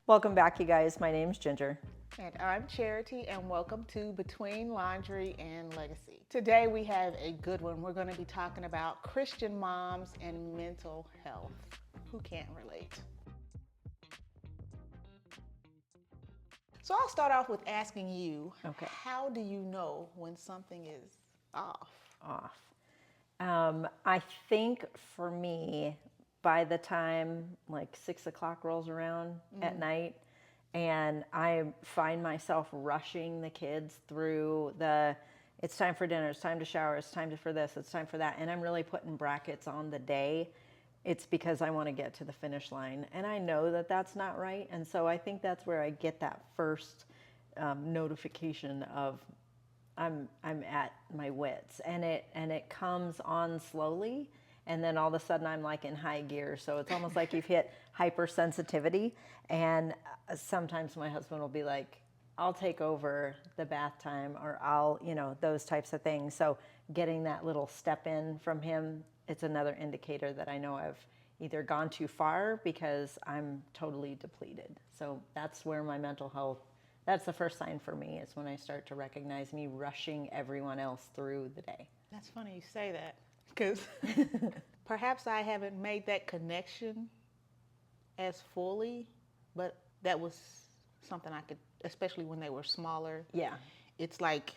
Welcome back, you guys. My name's Ginger. And I'm Charity, and welcome to Between Laundry and Legacy. Today we have a good one. We're going to be talking about Christian moms and mental health. Who can't relate? So I'll start off with asking you, How do you know when something is off? I think for me, by the time like 6 o'clock rolls around at night, and I find myself rushing the kids through it's time for dinner, it's time to shower, it's time for this, it's time for that, and I'm really putting brackets on the day. It's because I want to get to the finish line, and I know that that's not right, and so I think that's where I get that first notification of I'm at my wits, and it comes on slowly, and then all of a sudden I'm like in high gear. So it's almost like you've hit hypersensitivity, and sometimes my husband will be like, I'll take over the bath time, or I'll, those types of things. So getting that little step in from him, it's another indicator that I know I've either gone too far because I'm totally depleted. So that's where my mental health, that's the first sign for me, is when I start to recognize me rushing everyone else through the day. That's funny you say that, because perhaps I haven't made that connection as fully, but that was something I could, especially when they were smaller. Yeah. It's like,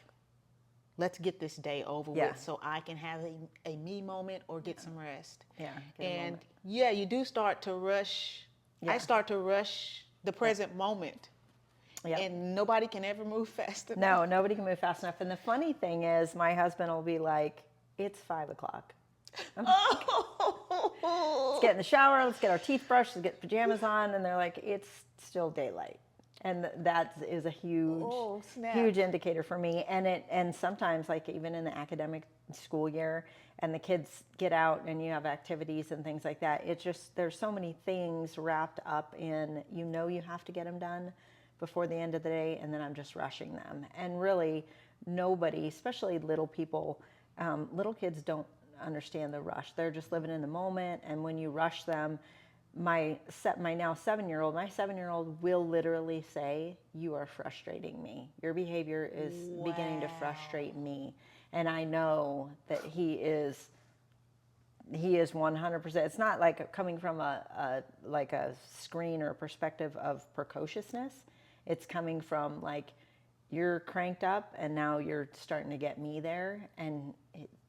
let's get this day over with so I can have a me moment or get some rest. Yeah. And you do start to rush. I start to rush the present moment. Yep. And nobody can ever move fast enough. No, nobody can move fast enough. And the funny thing is, my husband will be like, it's 5 o'clock. Let's get in the shower, let's get our teeth brushed, let's get pajamas on. And they're like, it's still daylight. And that is a huge indicator for me. And sometimes, like even in the academic school year, and the kids get out and you have activities and things like that, it's just, there's so many things wrapped up in, you have to get them done before the end of the day, and then I'm just rushing them. And really, nobody, especially little people, little kids don't understand the rush. They're just living in the moment, and when you rush them, my now 7-year-old will literally say, "You are frustrating me. Your behavior is beginning to frustrate me." And I know that he is 100%. It's not like coming from a screen or a perspective of precociousness. It's coming from like, you're cranked up and now you're starting to get me there, and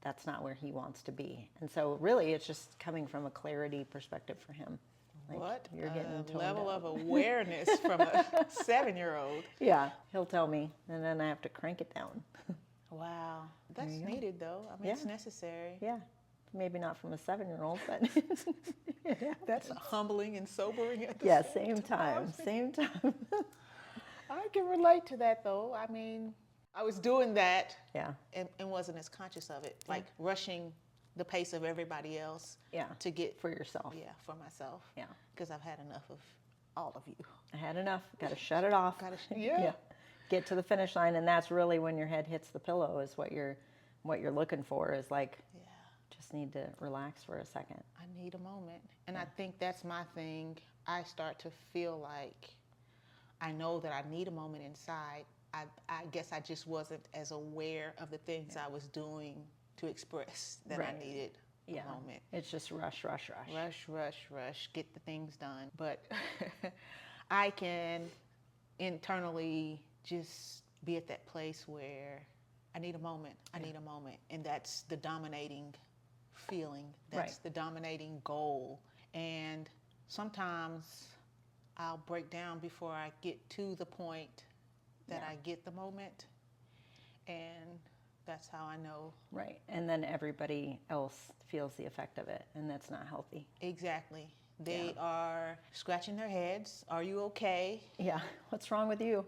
that's not where he wants to be. And so really it's just coming from a clarity perspective for him. Like, what you're getting a level of awareness from a 7-year-old. Yeah, he'll tell me, and then I have to crank it down. Wow, that's needed though. I mean, it's necessary. Yeah, maybe not from a 7-year-old, but that's humbling and sobering at the same time. I can relate to that though. I mean, I was doing that and wasn't as conscious of it, like rushing the pace of everybody else to get for yourself. Yeah, for myself. Yeah, because I've had enough of all of you. I had enough. Got to shut it off. Get to the finish line, and that's really when your head hits the pillow. Is what you're looking for. Is like, just need to relax for a second. I need a moment, and I think that's my thing. I start to feel like I know that I need a moment inside. I guess I just wasn't as aware of the things I was doing to express that I needed a moment. It's just rush. Get the things done. But I can internally just be at that place where I need a moment. I need a moment. And that's the dominating feeling. That's the dominating goal. And sometimes I'll break down before I get to the point that I get the moment, and that's how I know. Right, and then everybody else feels the effect of it, and that's not healthy. Exactly. They are scratching their heads. Are you okay? Yeah, what's wrong with you?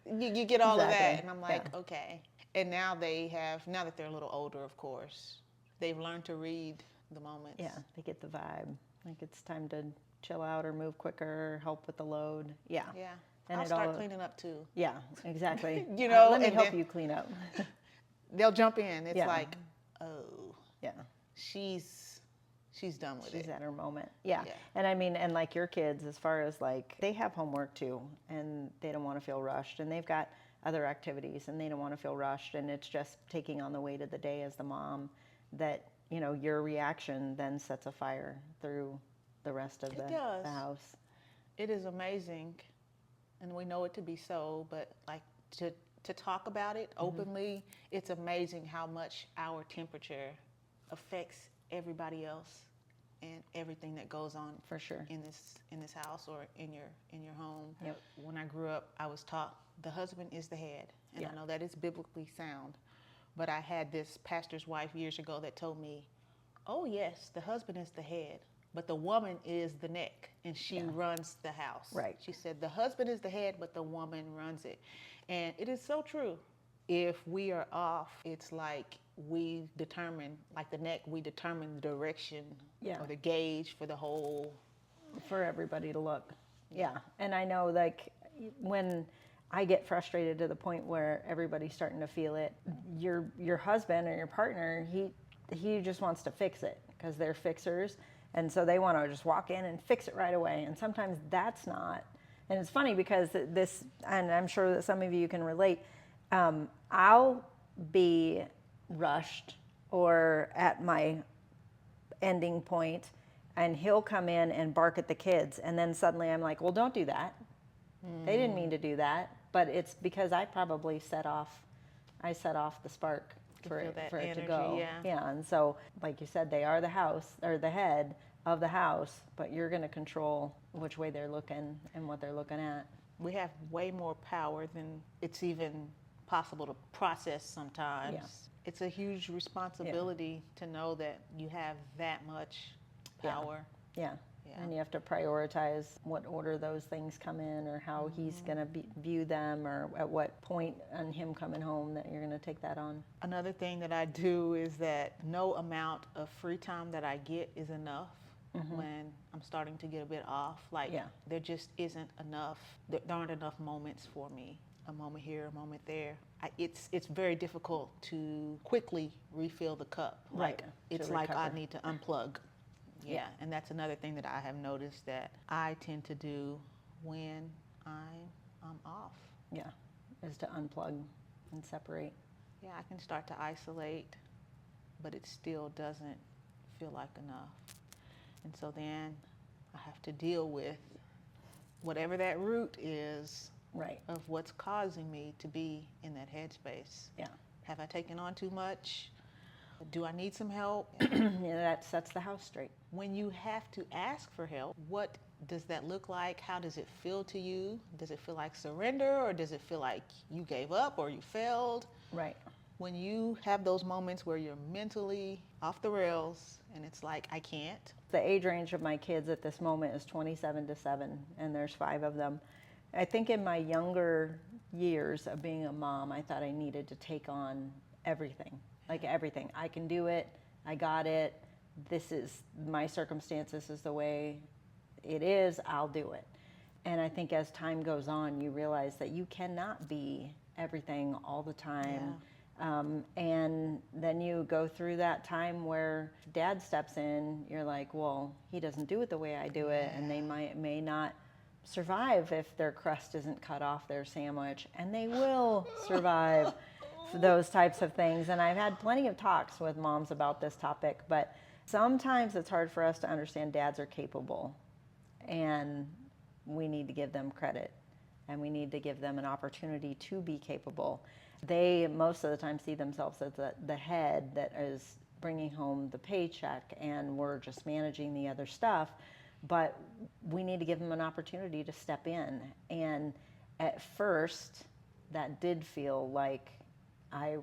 You get all of that, and I'm like, okay. And now that they're a little older, of course, they've learned to read the moments. Yeah, they get the vibe. Like it's time to chill out or move quicker, help with the load. Yeah. Yeah. And I'll start cleaning up too. Yeah, exactly. Let me help you clean up. They'll jump in. It's like, oh, yeah, she's she's done with She's it. at her moment. Yeah. Yeah. And I mean, and like your kids, as far as like, they have homework too, and they don't want to feel rushed, and they've got other activities, and they don't want to feel rushed, and it's just taking on the weight of the day as the mom that, you know, your reaction then sets a fire through the rest of It the does. house. It is amazing, and we know it to be so, but like to talk about it openly, it's amazing how much our temperature affects everybody else and everything that goes on For sure. in this house or in your home. Yep. When I grew up, I was taught the husband is the head, and Yeah. I know that is biblically sound, but I had this pastor's wife years ago that told me, "Oh yes, the husband is the head, but the woman is the neck, and she runs the house." Right. She said the husband is the head, but the woman runs it, and it is so true. If we are off, it's like we determine, like the neck, we determine the direction Yeah. or the gauge for the whole. For everybody to look. Yeah. And I know, like, when I get frustrated to the point where everybody's starting to feel it, your husband or your partner, he just wants to fix it because they're fixers, and so they want to just walk in and fix it right away. And sometimes that's not. And it's funny because this, and I'm sure that some of you can relate. I'll be rushed or at my ending point, and he'll come in and bark at the kids, and then suddenly I'm like, well, don't do that. They didn't mean to do that, but it's because I probably set off the spark for feel it, that for it to energy, go. yeah. And so, like you said, they are the house or the head of the house, but you're going to control which way they're looking and what they're looking at. We have way more power than it's even possible to process sometimes. Yeah. It's a huge responsibility to know that you have that much power. Yeah. Yeah. And you have to prioritize what order those things come in, or how he's going to view them, or at what point on him coming home that you're going to take that on. Another thing that I do is that no amount of free time that I get is enough when I'm starting to get a bit off. Like, there just isn't enough, there aren't enough moments for me. A moment here, a moment there. It's very difficult to quickly refill the cup. Like, Right. it's To like I recover. need to unplug. Yeah, and that's another thing that I have noticed that I tend to do when I'm off. Yeah, is to unplug and separate. Yeah, I can start to isolate, but it still doesn't feel like enough. And so then I have to deal with whatever that root is Right. of what's causing me to be in that headspace. Yeah. Have I taken on too much? Do I need some help? Yeah, that sets the house straight. When you have to ask for help, what does that look like? How does it feel to you? Does it feel like surrender, or does it feel like you gave up or you failed? Right. When you have those moments where you're mentally off the rails and it's like, I can't. The age range of my kids at this moment is 27 to 7, and there's 5 of them. I think in my younger years of being a mom, I thought I needed to take on everything. Like everything. I can do it. I got it. This is my circumstances, this is the way it is. I'll do it. And I think as time goes on, you realize that you cannot be everything all the time. And then you go through that time where dad steps in, you're like, well, he doesn't do it the way I do it, and they may not survive if their crust isn't cut off their sandwich, and they will survive those types of things. And I've had plenty of talks with moms about this topic, but sometimes it's hard for us to understand dads are capable, and we need to give them credit, and we need to give them an opportunity to be capable. They most of the time see themselves as the head that is bringing home the paycheck, and we're just managing the other stuff. But we need to give them an opportunity to step in. And at first, that did feel like I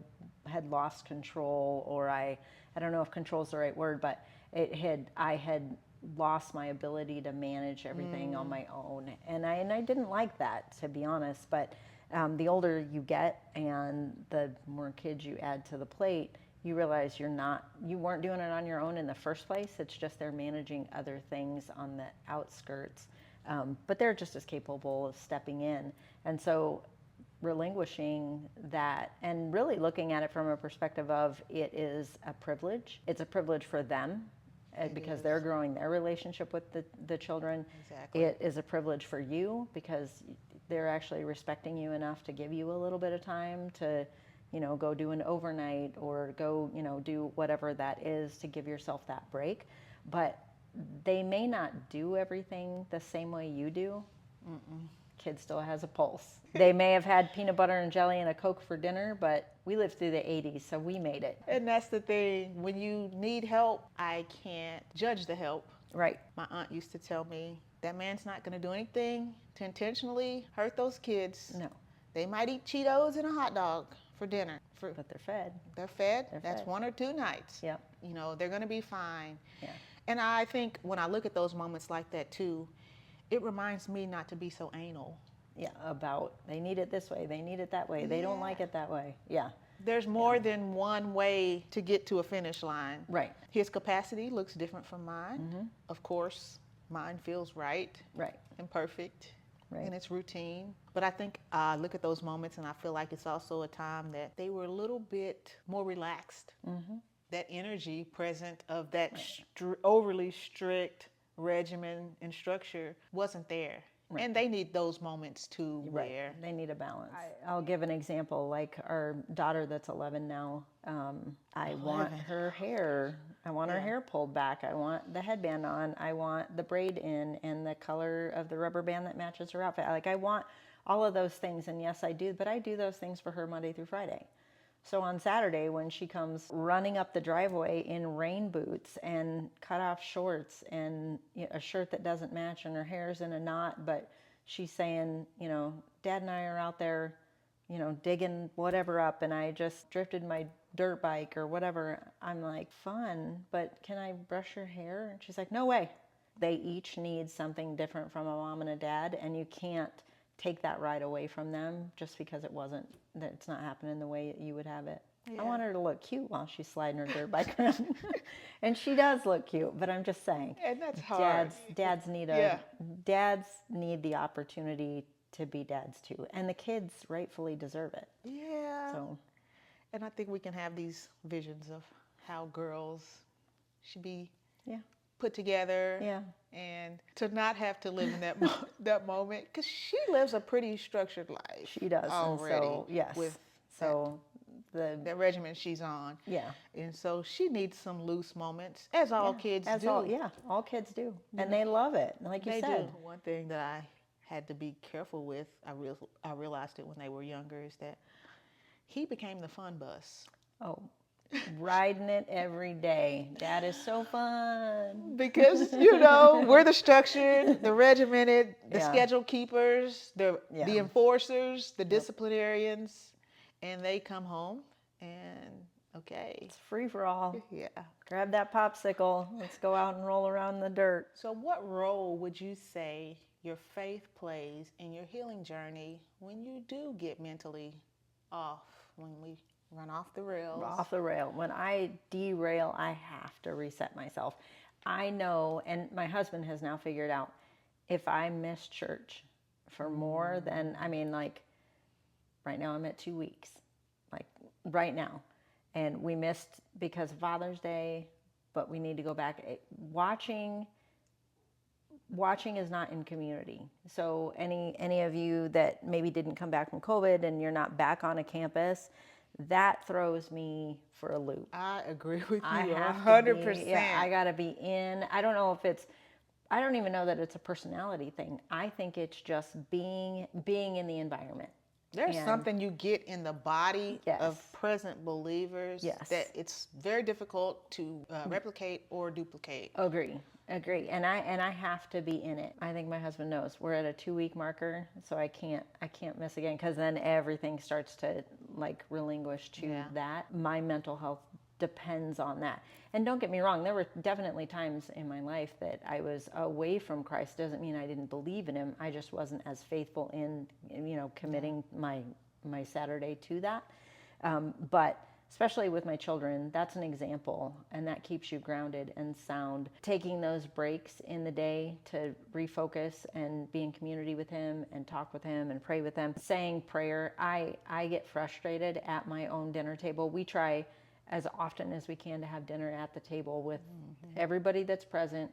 had lost control, or I don't know if control is the right word, but I had lost my ability to manage everything on my own. And I didn't like that, to be honest. But the older you get and the more kids you add to the plate, you realize you weren't doing it on your own in the first place. It's just they're managing other things on the outskirts. But they're just as capable of stepping in. And so relinquishing that and really looking at it from a perspective of it is a privilege. It's a privilege for them, because is. they're growing their relationship with the children. Exactly. It is a privilege for you because they're actually respecting you enough to give you a little bit of time to, go do an overnight or go, do whatever that is to give yourself that break. But they may not do everything the same way you do. Kid still has a pulse. They may have had peanut butter and jelly and a Coke for dinner, but we lived through the 80s, so we made it. And that's the thing. When you need help, I can't judge the help. Right. My aunt used to tell me that man's not going to do anything to intentionally hurt those kids. No. They might eat Cheetos and a hot dog for dinner. But they're fed. They're fed. They're That's fed. 1 or 2 nights. Yep. They're going to be fine. Yeah. And I think when I look at those moments like that too, it reminds me not to be so anal. Yeah, about they need it this way, they need it that way, they don't like it that way. Yeah. There's more than one way to get to a finish line. Right. His capacity looks different from mine. Of course, mine feels right. Right. And perfect. Right. And it's routine. But I think I look at those moments and I feel like it's also a time that they were a little bit more relaxed. That energy present of that overly strict regimen and structure wasn't there. Right. And they need those moments too, where they need a balance. I'll give an example, like our daughter that's 11 now. I want her hair. I want her hair pulled back. I want the headband on. I want the braid in and the color of the rubber band that matches her outfit. Like I want all of those things, and yes, I do. But I do those things for her Monday through Friday. So on Saturday, when she comes running up the driveway in rain boots and cut off shorts and a shirt that doesn't match and her hair's in a knot, but she's saying, Dad and I are out there, digging whatever up, and I just drifted my dirt bike or whatever. I'm like, fun, but can I brush your hair? And she's like, no way. They each need something different from a mom and a dad, and you can't take that right away from them just because it's not happening the way you would have it. Yeah. I want her to look cute while she's sliding her dirt bike around. And she does look cute, but I'm just saying. And that's hard. Dads need the opportunity to be dads too. And the kids rightfully deserve it. Yeah. So, and I think we can have these visions of how girls should be put together. Yeah. And to not have to live in that moment, because she lives a pretty structured life. She does already. And so, yes. With that regimen she's on. Yeah. And so she needs some loose moments, as all kids do. All kids do. And they love it, like you said. Do. One thing that I had to be careful with, I realized it when they were younger, is that he became the fun bus. Oh, riding it every day. Dad is so fun. Because, we're the structured, the regimented, the schedule keepers, the enforcers, the disciplinarians, and they come home and, okay. It's free for all. Yeah. Grab that popsicle. Let's go out and roll around in the dirt. So what role would you say your faith plays in your healing journey when you do get mentally off, when we run off the rails? Off the rail. When I derail, I have to reset myself. I know, and my husband has now figured out, if I miss church for more than, right now I'm at 2 weeks, like right now. And we missed because of Father's Day, but we need to go back. Watching is not in community. So any of you that maybe didn't come back from COVID and you're not back on a campus, that throws me for a loop. I agree with you 100%. Yeah, I got to be in. I don't know if I don't even know that it's a personality thing. I think it's just being in the environment. There's something you get in the body of present believers that it's very difficult to replicate or duplicate. Agree. And I have to be in it. I think my husband knows we're at a 2-week marker, so I can't miss again, because then everything starts to relinquish to that. My mental health depends on that. And don't get me wrong, there were definitely times in my life that I was away from Christ. Doesn't mean I didn't believe in him. I just wasn't as faithful in committing my Saturday to that. But especially with my children, that's an example, and that keeps you grounded and sound. Taking those breaks in the day to refocus and be in community with him and talk with him and pray with them. Saying prayer, I get frustrated at my own dinner table. We try as often as we can to have dinner at the table with everybody that's present,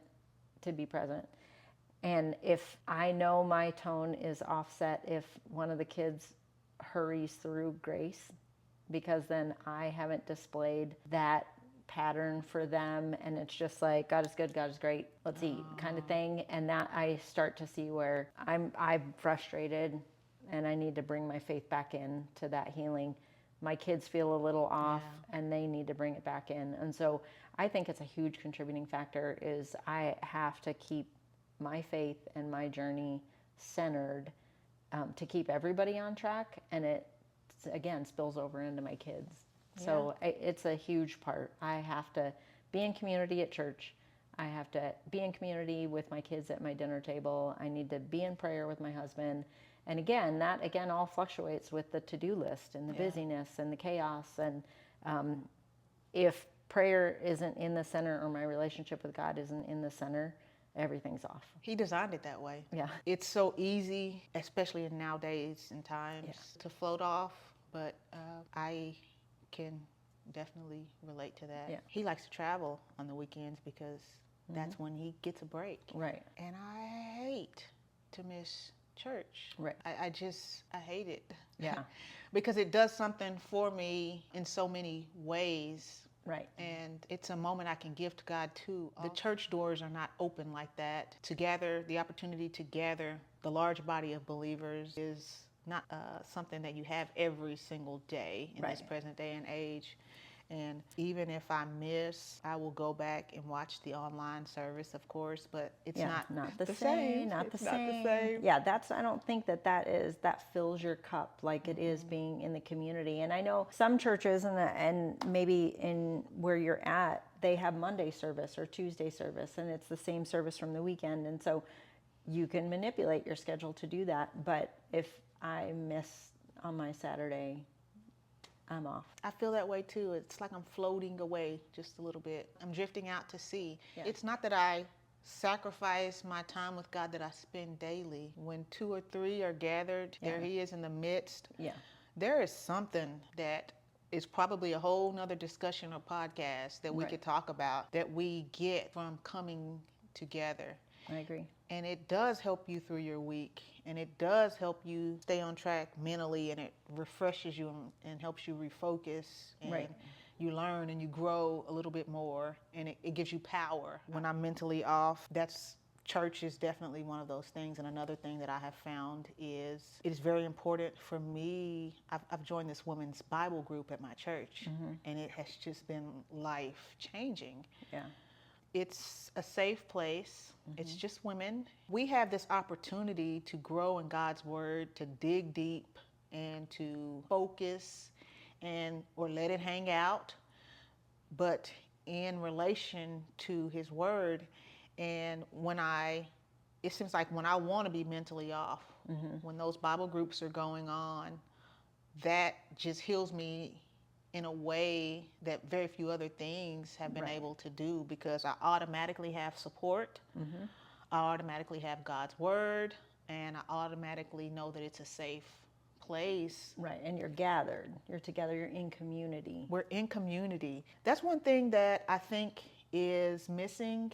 to be present. And if I know my tone is offset, if one of the kids hurries through grace, because then I haven't displayed that pattern for them, and it's just like, God is good, God is great, let's eat kind of thing. And that I start to see where I'm frustrated and I need to bring my faith back in to that healing. My kids feel a little off and they need to bring it back in. And so I think it's a huge contributing factor is I have to keep my faith and my journey centered to keep everybody on track, and it again spills over into my kids. So it's a huge part. I have to be in community at church. I have to be in community with my kids at my dinner table. I need to be in prayer with my husband. And again, that again all fluctuates with the to-do list and the busyness and the chaos. And if prayer isn't in the center, or my relationship with God isn't in the center, everything's off. He designed it that way. Yeah. It's so easy, especially in nowadays and times, to float off. But I can definitely relate to that. Yeah. He likes to travel on the weekends because that's when he gets a break. Right. And I hate to miss church. Right. I hate it. Yeah. Because it does something for me in so many ways. Right. And it's a moment I can give to God too. The church doors are not open like that. To gather, the opportunity to gather the large body of believers is not something that you have every single day in this present day and age. And even if I miss, I will go back and watch the online service, of course, but it's not the same. Not the same. Yeah, I don't think that fills your cup like it is being in the community. And I know some churches and maybe in where you're at, they have Monday service or Tuesday service, and it's the same service from the weekend. And so you can manipulate your schedule to do that. But if I miss on my Saturday, I'm off. I feel that way too. It's like I'm floating away just a little bit. I'm drifting out to sea. Yeah. It's not that I sacrifice my time with God that I spend daily. When 2 or 3 are gathered, there He is in the midst. Yeah. There is something that is probably a whole nother discussion or podcast that we could talk about that we get from coming together. I agree. And it does help you through your week, and it does help you stay on track mentally, and it refreshes you and helps you refocus, and you learn and you grow a little bit more, and it gives you power. When I'm mentally off, church is definitely one of those things. And another thing that I have found is it is very important for me. I've joined this women's Bible group at my church, and it has just been life-changing. Yeah. It's a safe place. It's just women. We have this opportunity to grow in God's word, to dig deep and to focus or let it hang out, but in relation to His word. And it seems like when I want to be mentally off, when those Bible groups are going on, that just heals me in a way that very few other things have been able to do, because I automatically have support. I automatically have God's word, and I automatically know that it's a safe place. Right, and you're gathered. You're together. You're in community. We're in community. That's one thing that I think is missing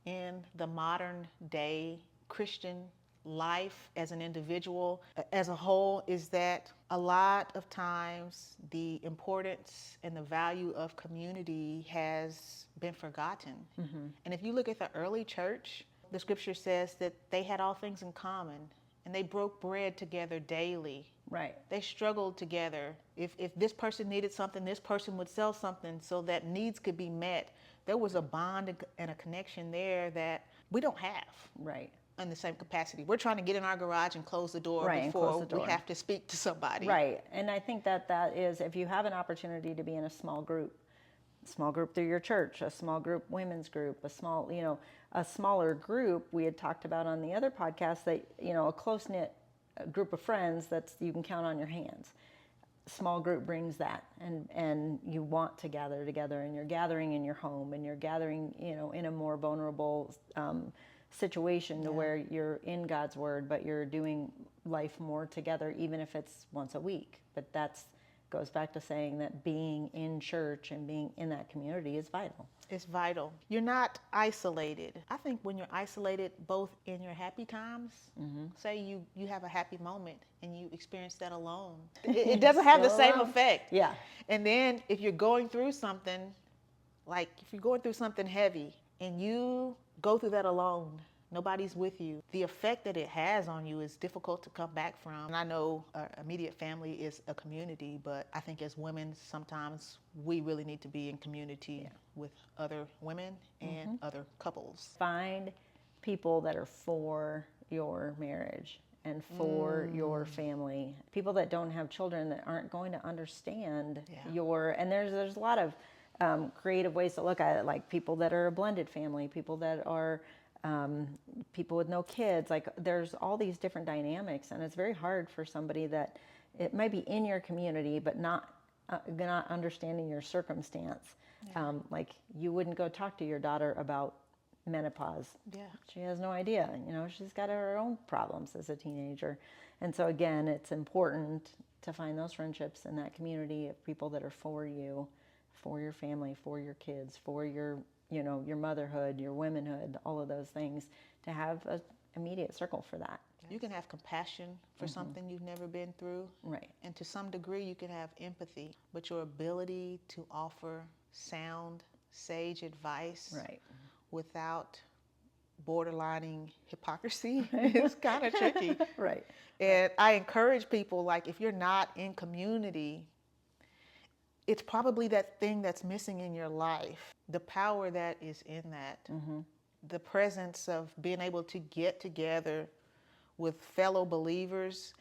in the modern day Christian life as an individual, as a whole, is that a lot of times the importance and the value of community has been forgotten. And if you look at the early church, the scripture says that they had all things in common, and they broke bread together daily. Right. They struggled together. If this person needed something, this person would sell something so that needs could be met. There was a bond and a connection there that we don't have. Right. In the same capacity. We're trying to get in our garage and close the door before we have to speak to somebody. Right. And I think that is, if you have an opportunity to be in a small group through your church, a small group women's group, a smaller group, we had talked about on the other podcast that, a close-knit group of friends that's you can count on your hands. Small group brings that, and you want to gather together, and you're gathering in your home, and you're gathering, in a more vulnerable situation to where you're in God's word, but you're doing life more together, even if it's once a week. But that's goes back to saying that being in church and being in that community is vital. It's vital. You're not isolated. I think when you're isolated, both in your happy times, say you have a happy moment and you experience that alone, it doesn't have the Still same alone. effect. Yeah. And then if you're going through something, like if you're going through something heavy and you go through that alone, nobody's with you, the effect that it has on you is difficult to come back from. And I know our immediate family is a community, but I think as women, sometimes we really need to be in community with other women and other couples. Find people that are for your marriage and for your family. People that don't have children that aren't going to understand your, and there's a lot of creative ways to look at it, like people that are a blended family, people that are people with no kids. Like there's all these different dynamics, and it's very hard for somebody that it might be in your community but not understanding your circumstance. Like you wouldn't go talk to your daughter about menopause. She has no idea. She's got her own problems as a teenager. And so again, it's important to find those friendships in that community of people that are for you, for your family, for your kids, for your your motherhood, your womanhood, all of those things, to have an immediate circle for that. You can have compassion for something you've never been through. Right. And to some degree, you can have empathy. But your ability to offer sound, sage advice without borderlining hypocrisy is kind of tricky. Right. And I encourage people, like, if you're not in community, it's probably that thing that's missing in your life. The power that is in that. The presence of being able to get together with fellow believers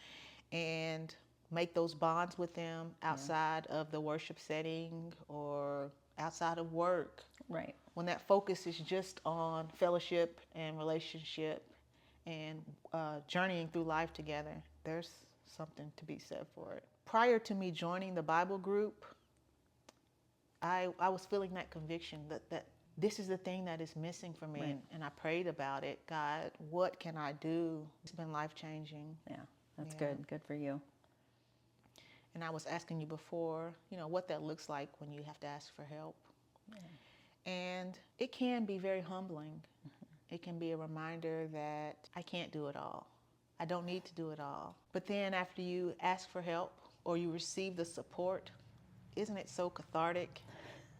and make those bonds with them outside of the worship setting or outside of work. Right. When that focus is just on fellowship and relationship and journeying through life together, there's something to be said for it. Prior to me joining the Bible group, I was feeling that conviction that this is the thing that is missing for me. And I prayed about it. God, what can I do? It's been life-changing. Yeah, that's good. Good for you. And I was asking you before, what that looks like when you have to ask for help. And it can be very humbling. It can be a reminder that I can't do it all. I don't need to do it all. But then after you ask for help or you receive the support, isn't it so cathartic?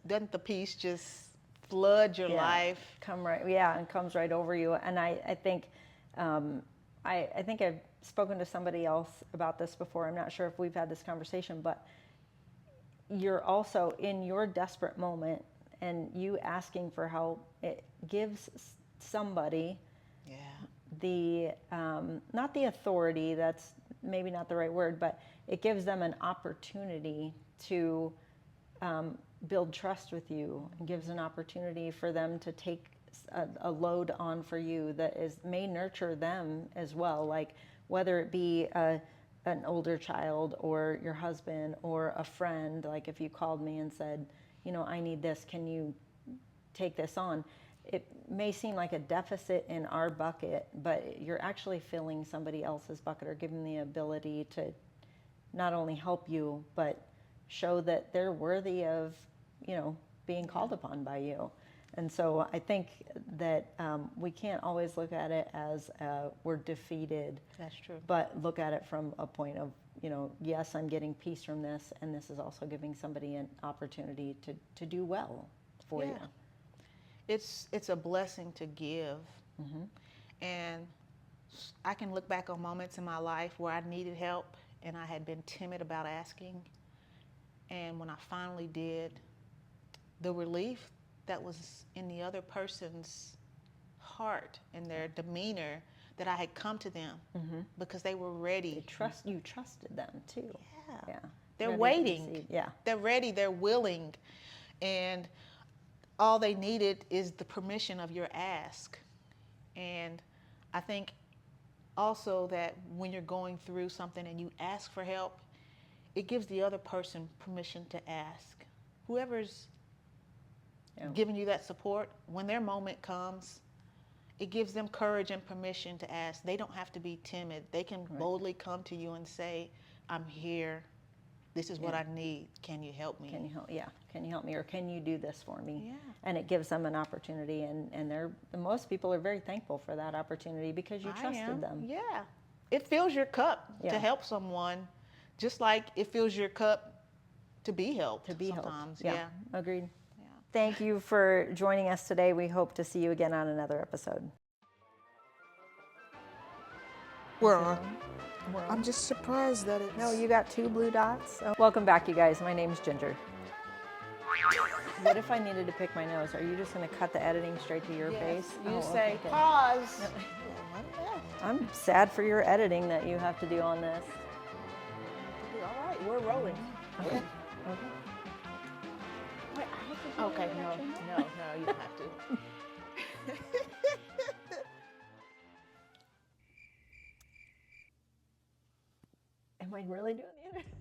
Doesn't the peace just flood your life? And comes right over you. And I think I think I've spoken to somebody else about this before. I'm not sure if we've had this conversation, but you're also in your desperate moment and you asking for help, it gives somebody the not the authority, that's maybe not the right word, but it gives them an opportunity to build trust with you, and gives an opportunity for them to take a load on for you that may nurture them as well, like whether it be an older child or your husband or a friend. Like if you called me and said, I need this, can you take this on? It may seem like a deficit in our bucket, but you're actually filling somebody else's bucket or giving them the ability to not only help you, but show that they're worthy of, being called upon by you. And so I think that we can't always look at it as we're defeated. That's true. But look at it from a point of, yes, I'm getting peace from this, and this is also giving somebody an opportunity to do well for you. It's a blessing to give. And I can look back on moments in my life where I needed help and I had been timid about asking. And when I finally did, the relief that was in the other person's heart and their demeanor, that I had come to them because they were ready. You trusted them too. Yeah. They're waiting. Yeah. They're ready. They're willing. And all they needed is the permission of your ask. And I think also that when you're going through something and you ask for help, it gives the other person permission to ask. Whoever's giving you that support, when their moment comes, it gives them courage and permission to ask. They don't have to be timid. They can boldly come to you and say, I'm here. This is what I need. Can you help me? Can you help? Yeah. Can you help me? Or can you do this for me? Yeah. And it gives them an opportunity. And most people are very thankful for that opportunity because you trusted them. Yeah. It fills your cup Yeah. to help someone, just like it fills your cup to be helped. Sometimes. Helped. Yeah. Agreed. Yeah. Thank you for joining us today. We hope to see you again on another episode. Well, I'm just surprised that it's... No, you got 2 blue dots. Oh. Welcome back, you guys. My name's Ginger. What if I needed to pick my nose? Are you just going to cut the editing straight to your face? You Oh, say, okay. pause. I'm sad for your editing that you have to do on this. All right, we're rolling. Okay. Wait, I have to do Okay, no, you don't have to. Am I really doing the interview?